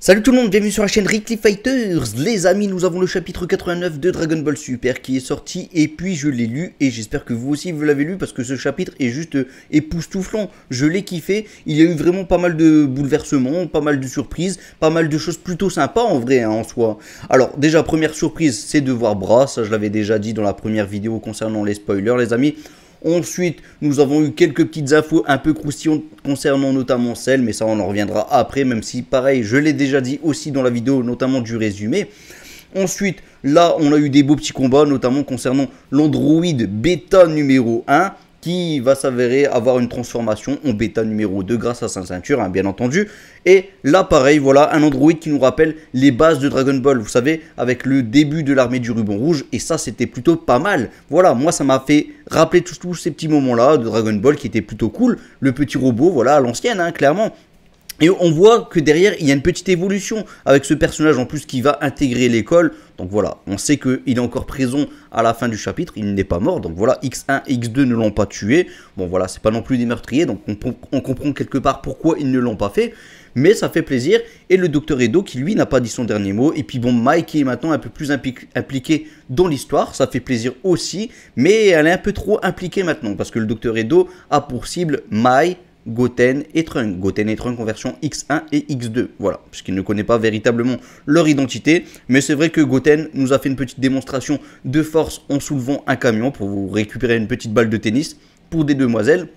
Salut tout le monde, bienvenue sur la chaîne Rickly Fighters. Les amis, nous avons le chapitre 89 de Dragon Ball Super qui est sorti et puis je l'ai lu et j'espère que vous aussi vous l'avez lu parce que ce chapitre est juste époustouflant. Je l'ai kiffé, il y a eu vraiment pas mal de bouleversements, pas mal de surprises, pas mal de choses plutôt sympas en vrai en soi. Alors déjà première surprise c'est de voir Bra, ça je l'avais déjà dit dans la première vidéo concernant les spoilers les amis. Ensuite, nous avons eu quelques petites infos un peu croustillantes concernant notamment Cell, mais ça on en reviendra après, même si pareil, je l'ai déjà dit aussi dans la vidéo, notamment du résumé. Ensuite, là, on a eu des beaux petits combats, notamment concernant l'androïde bêta numéro 1, qui va s'avérer avoir une transformation en bêta numéro 2 grâce à sa ceinture, hein, bien entendu. Et là, pareil, voilà, un androïde qui nous rappelle les bases de Dragon Ball, vous savez, avec le début de l'armée du ruban rouge, et ça, c'était plutôt pas mal. Voilà, moi, ça m'a fait rappeler tous ces petits moments-là de Dragon Ball qui étaient plutôt cool. Le petit robot, voilà, à l'ancienne, hein, clairement. Et on voit que derrière, il y a une petite évolution avec ce personnage en plus qui va intégrer l'école. Donc voilà, on sait qu'il est encore présent à la fin du chapitre, il n'est pas mort. Donc voilà, X1 et X2 ne l'ont pas tué. Bon voilà, c'est pas non plus des meurtriers, donc on comprend quelque part pourquoi ils ne l'ont pas fait. Mais ça fait plaisir. Et le docteur Edo qui lui n'a pas dit son dernier mot. Et puis bon, Mai qui est maintenant un peu plus impliqué dans l'histoire, ça fait plaisir aussi. Mais elle est un peu trop impliquée maintenant parce que le docteur Edo a pour cible Mai, Goten et Trunks. Goten et Trunks en version X1 et X2. Voilà, puisqu'il ne connaît pas véritablement leur identité. Mais c'est vrai que Goten nous a fait une petite démonstration de force en soulevant un camion pour vous récupérer une petite balle de tennis pour des demoiselles.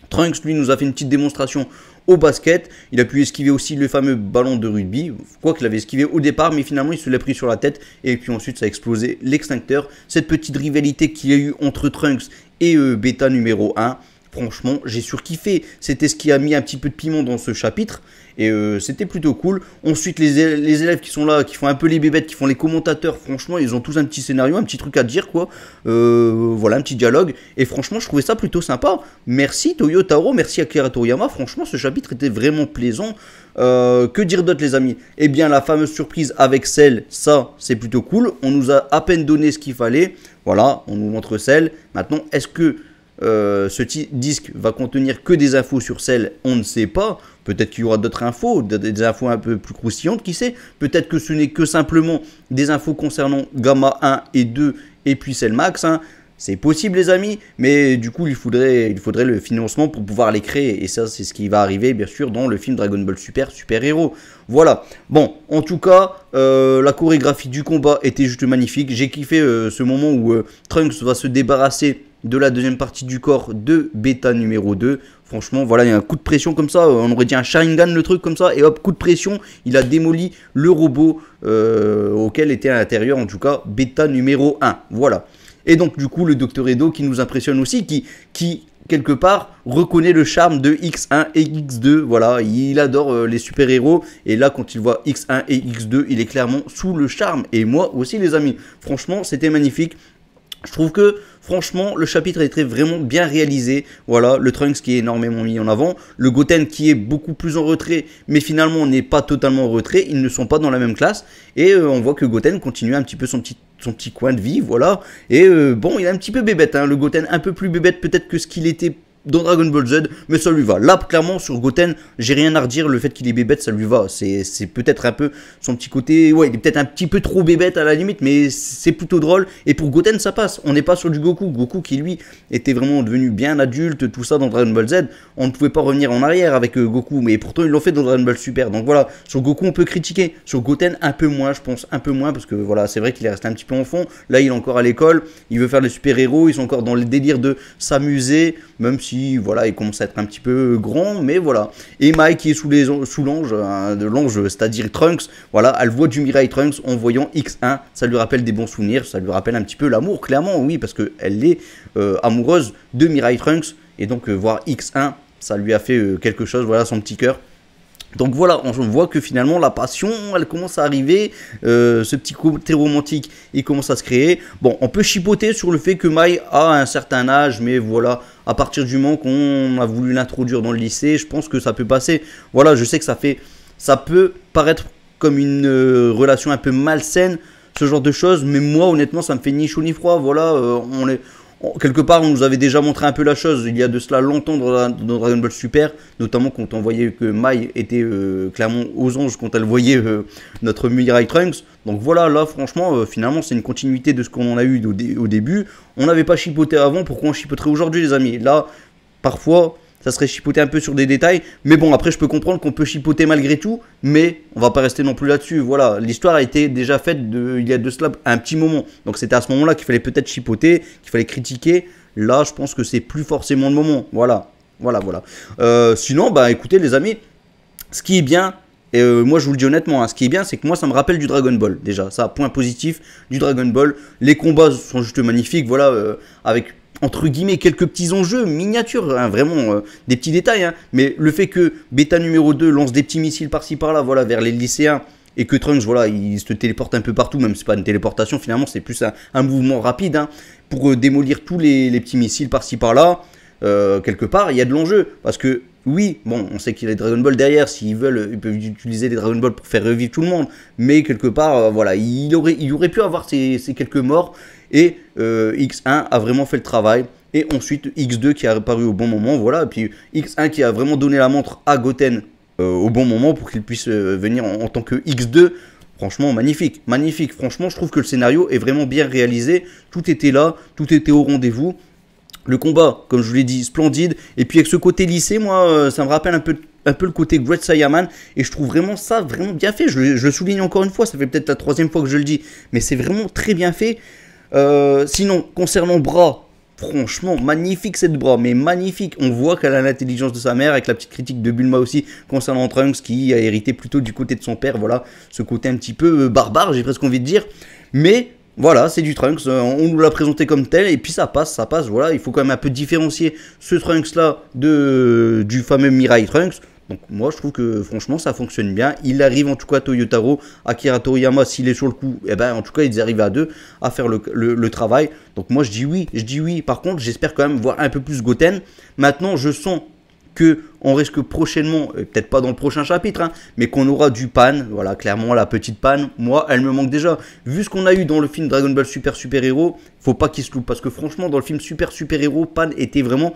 Trunks, lui, nous a fait une petite démonstration au basket. Il a pu esquiver aussi le fameux ballon de rugby. Quoi qu'il avait esquivé au départ, mais finalement, il se l'a pris sur la tête. Et puis ensuite, ça a explosé l'extincteur. Cette petite rivalité qu'il y a eu entre Trunks et Beta numéro 1. Franchement, j'ai surkiffé. C'était ce qui a mis un petit peu de piment dans ce chapitre. Et c'était plutôt cool. Ensuite, les élèves qui sont là, qui font un peu les bébêtes, qui font les commentateurs, franchement, ils ont tous un petit scénario, un petit truc à dire, quoi. Voilà, un petit dialogue. Et franchement, je trouvais ça plutôt sympa. Merci Toyo Taro, merci Akira Toriyama. Franchement, ce chapitre était vraiment plaisant. Que dire d'autre, les amis? Eh bien, la fameuse surprise avec Cell, ça, c'est plutôt cool. On nous a à peine donné ce qu'il fallait. Voilà, on nous montre Cell. Maintenant, est-ce que ce disque va contenir que des infos sur Cell? On ne sait pas. Peut-être qu'il y aura d'autres infos, des infos un peu plus croustillantes, qui sait. Peut-être que ce n'est que simplement des infos concernant Gamma 1 et 2 et puis Cell Max. Hein. C'est possible, les amis, mais du coup, il faudrait le financement pour pouvoir les créer. Et ça, c'est ce qui va arriver, bien sûr, dans le film Dragon Ball Super, Super Héros. Voilà. Bon, en tout cas, la chorégraphie du combat était juste magnifique. J'ai kiffé ce moment où Trunks va se débarrasser de la deuxième partie du corps de Beta numéro 2. Franchement, voilà, il y a un coup de pression comme ça. On aurait dit un Sharingan, le truc comme ça. Et hop, coup de pression, il a démoli le robot auquel était à l'intérieur, en tout cas, Beta numéro 1. Voilà. Et donc, du coup, le Dr Edo qui nous impressionne aussi, qui quelque part, reconnaît le charme de X1 et X2. Voilà, il adore les super-héros. Et là, quand il voit X1 et X2, il est clairement sous le charme. Et moi aussi, les amis. Franchement, c'était magnifique. Je trouve que, franchement, le chapitre était vraiment bien réalisé. Voilà, le Trunks qui est énormément mis en avant. Le Goten qui est beaucoup plus en retrait, mais finalement, on n'est pas totalement en retrait. Ils ne sont pas dans la même classe. Et on voit que Goten continue un petit peu son petit coin de vie, voilà. Et bon, il est un petit peu bébête, hein, le Goten, un peu plus bébête peut-être que ce qu'il était dans Dragon Ball Z, mais ça lui va. Là, clairement, sur Goten, j'ai rien à redire, le fait qu'il est bébête, ça lui va. C'est peut-être un peu son petit côté, ouais, il est peut-être un petit peu trop bébête à la limite, mais c'est plutôt drôle. Et pour Goten, ça passe. On n'est pas sur du Goku. Goku qui, lui, était vraiment devenu bien adulte, tout ça dans Dragon Ball Z. On ne pouvait pas revenir en arrière avec Goku, mais pourtant, ils l'ont fait dans Dragon Ball Super. Donc voilà, sur Goku, on peut critiquer. Sur Goten, un peu moins, je pense, un peu moins, parce que voilà, c'est vrai qu'il est resté un petit peu enfant. Là, il est encore à l'école, il veut faire les super-héros, ils sont encore dans le délire de s'amuser, même si voilà, il commence à être un petit peu grand, mais voilà. Et Mai qui est sous l'ange, hein, de l'ange, c'est-à-dire Trunks, voilà, elle voit du Mirai Trunks en voyant X1, ça lui rappelle des bons souvenirs, ça lui rappelle un petit peu l'amour, clairement, oui, parce qu'elle est amoureuse de Mirai Trunks, et donc voir X1, ça lui a fait quelque chose, voilà, son petit cœur. Donc voilà, on voit que finalement la passion, elle commence à arriver, ce petit côté romantique, il commence à se créer. Bon, on peut chipoter sur le fait que Mai a un certain âge, mais voilà, à partir du moment qu'on a voulu l'introduire dans le lycée, je pense que ça peut passer. Voilà, je sais que ça peut paraître comme une relation un peu malsaine, ce genre de choses, mais moi honnêtement ça me fait ni chaud ni froid, voilà, Quelque part, on nous avait déjà montré un peu la chose il y a de cela longtemps dans Dragon Ball Super, notamment quand on voyait que Mai était clairement aux anges quand elle voyait notre Mirai Trunks. Donc voilà, là franchement, finalement c'est une continuité de ce qu'on en a eu au début. On n'avait pas chipoté avant, pourquoi on chipoterait aujourd'hui les amis? Là, parfois, ça serait chipoter un peu sur des détails, mais bon, après je peux comprendre qu'on peut chipoter malgré tout, mais on va pas rester non plus là-dessus. Voilà, l'histoire a été déjà faite il y a de cela un petit moment, donc c'était à ce moment-là qu'il fallait peut-être chipoter, qu'il fallait critiquer. Là, je pense que c'est plus forcément le moment. Voilà. Sinon, bah écoutez les amis, ce qui est bien, et moi je vous le dis honnêtement, hein, ce qui est bien, c'est que moi ça me rappelle du Dragon Ball déjà. Ça, point positif du Dragon Ball. Les combats sont juste magnifiques, voilà, avec entre guillemets quelques petits enjeux miniatures, hein, vraiment des petits détails, hein, mais le fait que Beta numéro 2 lance des petits missiles par-ci par-là, voilà, vers les lycéens, et que Trunks, voilà, il se téléporte un peu partout, même si c'est pas une téléportation, finalement c'est plus un mouvement rapide, hein, pour démolir tous les petits missiles par-ci par-là. Quelque part, il y a de l'enjeu, parce que oui, bon, on sait qu'il y a les Dragon Ball derrière, s'ils veulent, ils peuvent utiliser les Dragon Ball pour faire revivre tout le monde, mais quelque part, voilà, il aurait pu avoir ces quelques morts, et X1 a vraiment fait le travail, et ensuite X2 qui est apparu au bon moment, voilà, et puis X1 qui a vraiment donné la montre à Goten au bon moment pour qu'il puisse venir en tant que X2. Franchement, magnifique, magnifique, franchement, je trouve que le scénario est vraiment bien réalisé, tout était là, tout était au rendez-vous. Le combat, comme je vous l'ai dit, splendide. Et puis avec ce côté lycée, moi, ça me rappelle un peu le côté Great Saiyaman. Et je trouve vraiment ça vraiment bien fait. Je le souligne encore une fois, ça fait peut-être la 3e fois que je le dis. Mais c'est vraiment très bien fait. Sinon, concernant Bra, franchement, magnifique cette Bra. Mais magnifique. On voit qu'elle a l'intelligence de sa mère, avec la petite critique de Bulma aussi, concernant Trunks, qui a hérité plutôt du côté de son père. Voilà, ce côté un petit peu barbare, j'ai presque envie de dire. Mais... voilà, c'est du Trunks, on nous l'a présenté comme tel, et puis ça passe, voilà, il faut quand même un peu différencier ce Trunks-là du fameux Mirai Trunks. Donc moi je trouve que franchement ça fonctionne bien, il arrive en tout cas Toyotaro, Akira Toriyama s'il est sur le coup, et ben en tout cas ils arrivent à deux à faire le travail. Donc moi je dis oui, par contre j'espère quand même voir un peu plus Goten. Maintenant je sens que on risque prochainement, peut-être pas dans le prochain chapitre, hein, mais qu'on aura du Pan, voilà, clairement la petite Pan, moi elle me manque déjà. Vu ce qu'on a eu dans le film Dragon Ball Super Super Héros, faut pas qu'il se loupe, parce que franchement dans le film Super Super Héros, Pan était vraiment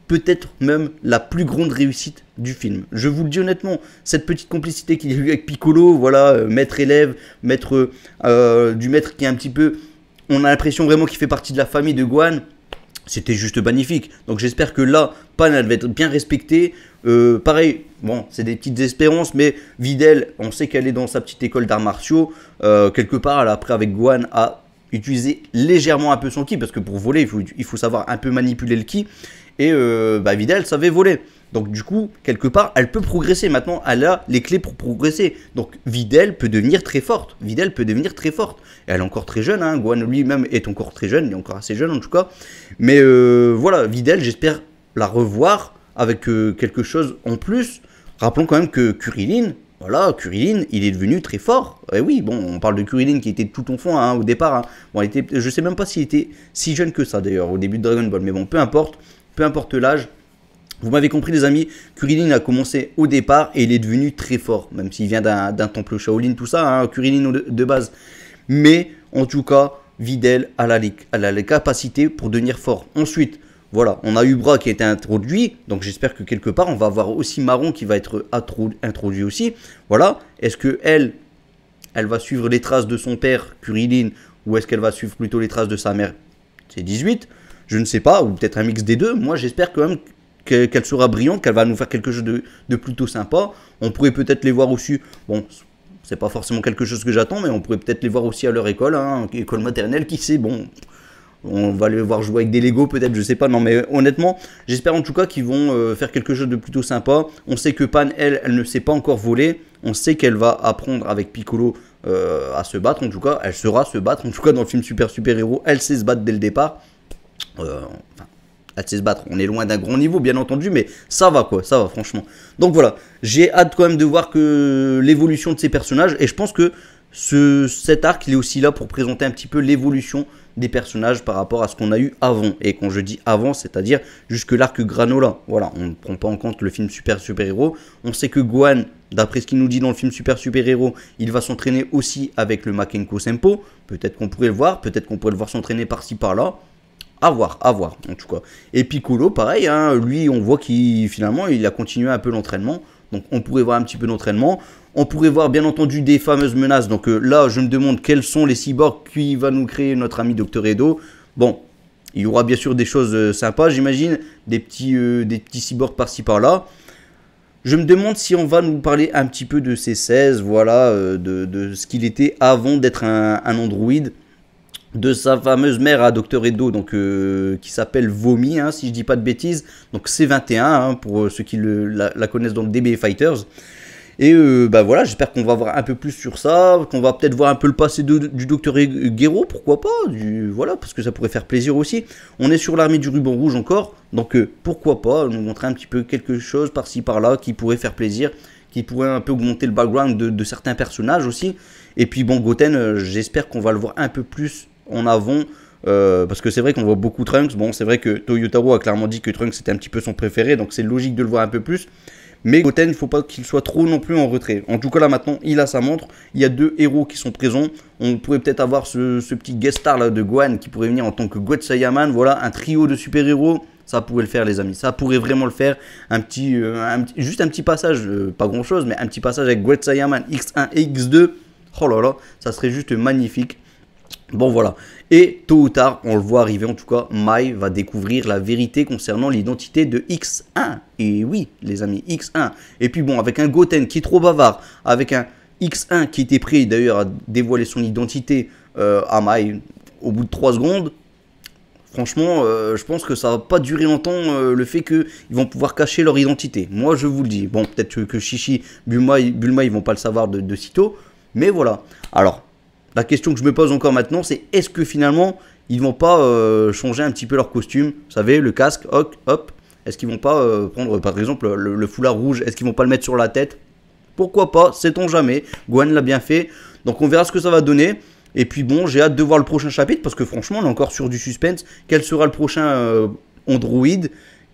peut-être même la plus grande réussite du film. Je vous le dis honnêtement, cette petite complicité qu'il y a eu avec Piccolo, voilà, maître-élève, du maître qui est un petit peu, on a l'impression vraiment qu'il fait partie de la famille de Gohan. C'était juste magnifique. Donc j'espère que là, Pan, elle va être bien respectée. Pareil, bon, c'est des petites espérances, mais Videl, on sait qu'elle est dans sa petite école d'arts martiaux. Quelque part, elle a appris avec Gohan à utiliser légèrement un peu son ki, parce que pour voler, il faut savoir un peu manipuler le ki. Et Videl savait voler. Donc du coup, quelque part, elle peut progresser. Maintenant, elle a les clés pour progresser. Donc Videl peut devenir très forte. Et elle est encore très jeune, hein. Gohan lui-même est encore très jeune. Il est encore assez jeune en tout cas. Mais voilà, Videl, j'espère la revoir avec quelque chose en plus. Rappelons quand même que Kuririn, voilà, Kuririn, il est devenu très fort. Et oui, bon, on parle de Kuririn qui était tout enfant hein, au départ. Hein. Bon, je sais même pas s'il était si jeune que ça d'ailleurs au début de Dragon Ball. Mais bon, peu importe l'âge. Vous m'avez compris les amis, Kuririn a commencé au départ et il est devenu très fort, même s'il vient d'un temple Shaolin, tout ça, hein, Kuririn de base. Mais en tout cas, Videl a les capacités pour devenir fort. Ensuite, voilà, on a eu Bra qui a été introduit, donc j'espère que quelque part on va avoir aussi Marron qui va être introduit aussi. Voilà, est-ce que elle va suivre les traces de son père Kuririn ou est-ce qu'elle va suivre plutôt les traces de sa mère? C'est 18, je ne sais pas, ou peut-être un mix des deux. Moi j'espère quand même qu'elle sera brillante, qu'elle va nous faire quelque chose de plutôt sympa. On pourrait peut-être les voir aussi, bon, c'est pas forcément quelque chose que j'attends, mais on pourrait peut-être les voir aussi à leur école, hein, école maternelle, qui sait, bon, on va les voir jouer avec des Lego peut-être, je sais pas, non mais honnêtement, j'espère en tout cas qu'ils vont faire quelque chose de plutôt sympa. On sait que Pan, elle ne sait pas encore voler, on sait qu'elle va apprendre avec Piccolo à se battre, en tout cas, elle saura se battre, en tout cas dans le film Super Héros, elle sait se battre dès le départ. Elle sait se battre, on est loin d'un grand niveau bien entendu, mais ça va quoi, ça va franchement. Donc voilà, j'ai hâte quand même de voir que l'évolution de ces personnages, et je pense que cet arc il est aussi là pour présenter un petit peu l'évolution des personnages par rapport à ce qu'on a eu avant. Et quand je dis avant, c'est-à-dire jusque l'arc Granola. Voilà, on ne prend pas en compte le film Super Héros. On sait que Gohan, d'après ce qu'il nous dit dans le film Super Héros, il va s'entraîner aussi avec le Makenko Senpo. Peut-être qu'on pourrait le voir, peut-être qu'on pourrait le voir s'entraîner par-ci par-là. À voir, en tout cas. Et Piccolo, pareil, hein, lui, on voit qu'il finalement, il a continué un peu l'entraînement. Donc, on pourrait voir un petit peu d'entraînement. On pourrait voir, bien entendu, des fameuses menaces. Donc là, je me demande quels sont les cyborgs qui va nous créer notre ami Dr. Edo. Bon, il y aura bien sûr des choses sympas, j'imagine. Des petits cyborgs par-ci, par-là. Je me demande si on va nous parler un petit peu de C16, voilà, de ce qu'il était avant d'être un androïde. De sa fameuse mère à Dr. Edo, donc, qui s'appelle Vomi, hein, si je dis pas de bêtises. Donc C21, hein, pour ceux qui la connaissent dans le DB Fighters. Et bah voilà, j'espère qu'on va voir un peu plus sur ça, qu'on va peut-être voir un peu le passé du Dr. Gero, pourquoi pas, voilà, parce que ça pourrait faire plaisir aussi. On est sur l'armée du ruban rouge encore, donc pourquoi pas nous montrer un petit peu quelque chose par-ci par-là qui pourrait faire plaisir, qui pourrait un peu augmenter le background de certains personnages aussi. Et puis bon, Goten, j'espère qu'on va le voir un peu plus en avant, parce que c'est vrai qu'on voit beaucoup Trunks. Bon, c'est vrai que Toyotaro a clairement dit que Trunks c'était un petit peu son préféré, donc c'est logique de le voir un peu plus. Mais Goten, il ne faut pas qu'il soit trop non plus en retrait. En tout cas, là, maintenant, il a sa montre. Il y a 2 héros qui sont présents. On pourrait peut-être avoir ce petit guest star là de Gohan qui pourrait venir en tant que God Saiyaman. Voilà, un trio de super-héros. Ça pourrait le faire, les amis. Ça pourrait vraiment le faire. Juste un petit passage, pas grand-chose, mais un petit passage avec God Saiyaman X1 et X2. Oh là là, ça serait juste magnifique. Bon voilà, et tôt ou tard, on le voit arriver en tout cas, Mai va découvrir la vérité concernant l'identité de X1. Et oui, les amis, X1. Et puis bon, avec un Goten qui est trop bavard, avec un X1 qui était prêt d'ailleurs à dévoiler son identité à Mai au bout de 3 secondes, franchement, je pense que ça va pas durer longtemps le fait qu'ils vont pouvoir cacher leur identité. Moi, je vous le dis. Bon, peut-être que Chichi, Bulma, ils vont pas le savoir de sitôt, mais voilà. Alors, la question que je me pose encore maintenant, c'est est-ce que finalement, ils vont pas changer un petit peu leur costume? Vous savez, le casque, hop. Est-ce qu'ils vont pas prendre, par exemple, le foulard rouge? Est-ce qu'ils vont pas le mettre sur la tête? Pourquoi pas? Sait-on jamais. Gohan l'a bien fait. Donc, on verra ce que ça va donner. Et puis, bon, j'ai hâte de voir le prochain chapitre parce que franchement, on est encore sur du suspense. Quel sera le prochain Android?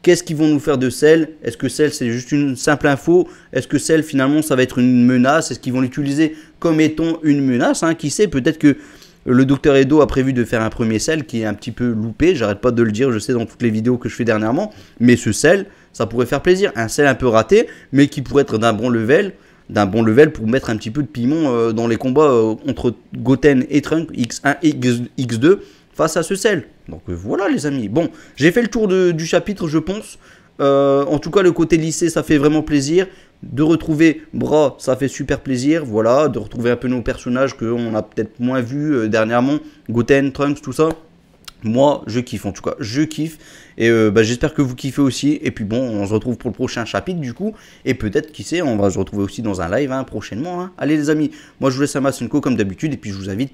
Qu'est-ce qu'ils vont nous faire de Cell? Est-ce que Cell c'est juste une simple info? Est-ce que Cell finalement ça va être une menace? Est-ce qu'ils vont l'utiliser comme étant une menace, hein? Qui sait, peut-être que le Dr. Edo a prévu de faire un premier Cell qui est un petit peu loupé. J'arrête pas de le dire, je sais dans toutes les vidéos que je fais dernièrement. Mais ce Cell, ça pourrait faire plaisir. Un Cell un peu raté, mais qui pourrait être d'un bon level pour mettre un petit peu de piment dans les combats entre Goten et Trunks, X1 et X2. Face à ce Cell. Donc voilà les amis. Bon, j'ai fait le tour du chapitre, je pense. En tout cas, le côté lycée, ça fait vraiment plaisir. De retrouver Bra, ça fait super plaisir. Voilà, de retrouver un peu nos personnages qu'on a peut-être moins vus dernièrement. Goten, Trunks, tout ça. Moi, je kiffe en tout cas. Je kiffe. Et j'espère que vous kiffez aussi. Et puis bon, on se retrouve pour le prochain chapitre du coup. Et peut-être, qui sait, on va se retrouver aussi dans un live prochainement. Allez les amis, moi je vous laisse à Masenko comme d'habitude. Et puis je vous invite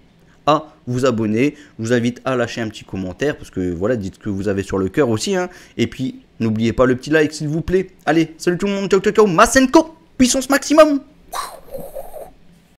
à vous abonner, je vous invite à lâcher un petit commentaire, parce que voilà, dites ce que vous avez sur le cœur aussi, et puis n'oubliez pas le petit like s'il vous plaît. Allez, salut tout le monde, ciao ciao ciao, Masenko, puissance maximum.